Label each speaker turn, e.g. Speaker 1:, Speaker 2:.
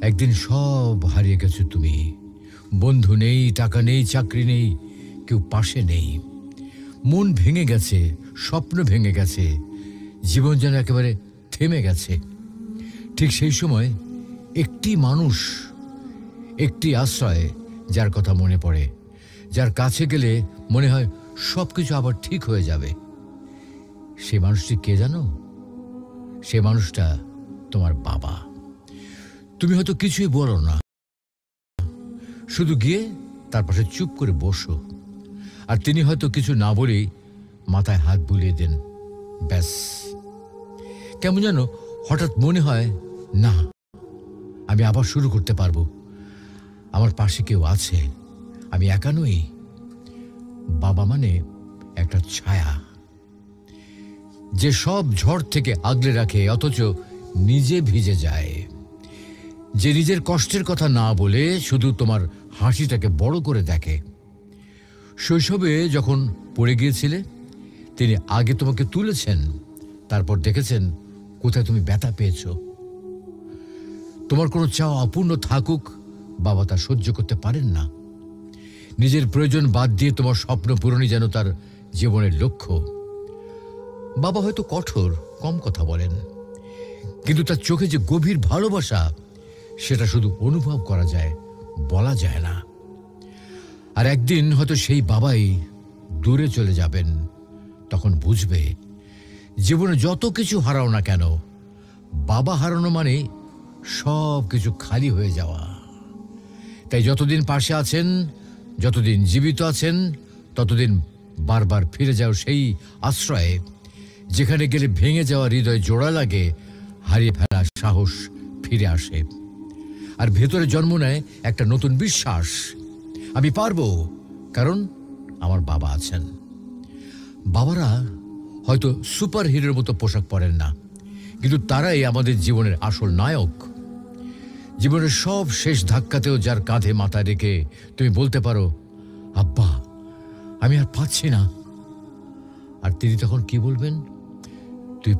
Speaker 1: একদিন সব হারিয়ে গেছো তুমি। বন্ধু নেই, টাকা নেই, চাকরি নেই, কেউ পাশে নেই। মন ভেঙে গেছে, স্বপ্ন ভেঙে গেছে, জীবন যেন একেবারে থেমে গেছে। ঠিক সেই সময় একটি মানুষ, একটি আশ্রয়, যার কথা মনে পড়ে, যার কাছে গেলে মনে হয় সবকিছু আবার ঠিক হয়ে যাবে। সে মানুষটি কে জানো? সে মানুষটা তোমার বাবা। তুমি হয়তো কিছুই বলো না, শুধু গিয়ে তার পাশে চুপ করে বসো, আর তিনি হয়তো কিছু না বলেই মাথায় হাত বুলিয়ে দেন। ব্যাস, কেমন যেন হঠাৎ মনে হয়, না, আমি আবার শুরু করতে পারবো। আমার পাশে কেউ আছে, আমি একা নই। বাবা মানে একটা ছায়া, যে সব ঝড় থেকে আগলে রাখে অথচ নিজে ভিজে যায়, যে নিজের কষ্টের কথা না বলে শুধু তোমার হাসিটাকে বড় করে দেখে। শৈশবে যখন পড়ে গিয়েছিলে, তিনি আগে তোমাকে তুলেছেন, তারপর দেখেছেন কোথায় তুমি ব্যথা পেয়েছ। তোমার কোনো চাওয়া অপূর্ণ থাকুক, বাবা তা সহ্য করতে পারেন না। নিজের প্রয়োজন বাদ দিয়ে তোমার স্বপ্ন পূরণই যেন তার জীবনের লক্ষ্য। বাবা হয়তো কঠোর, কম কথা বলেন, কিন্তু তার চোখে যে গভীর ভালোবাসা, সেটা শুধু অনুভব করা যায়, বলা যায় না। আর একদিন হয়তো সেই বাবাই দূরে চলে যাবেন, তখন বুঝবে জীবনে যত কিছু হারাও না কেন, বাবা হারানো মানে সব কিছু খালি হয়ে যাওয়া। তাই যতদিন পাশে আছেন, যতদিন জীবিত আছেন, ততদিন বারবার ফিরে যাও সেই আশ্রয়ে, যেখানে গেলে ভেঙে যাওয়া হৃদয় জোড়া লাগে, হারিয়ে ফেলা সাহস ফিরে আসে, আর ভেতরে জন্ম নেয় একটা নতুন বিশ্বাস। আমি পারবো, কারণ আমার বাবা আছেন। বাবারা হয়তো সুপার হিরোর মতো পোশাক পরেন না, কিন্তু তারাই আমাদের জীবনের আসল নায়ক। জীবনের সব শেষ ধাক্কাতেও যার কাঁধে মাথা রেখে তুমি বলতে পারো, আব্বা, আমি আর পাচ্ছি না, আর তিনি তখন কি বলবেন? তুই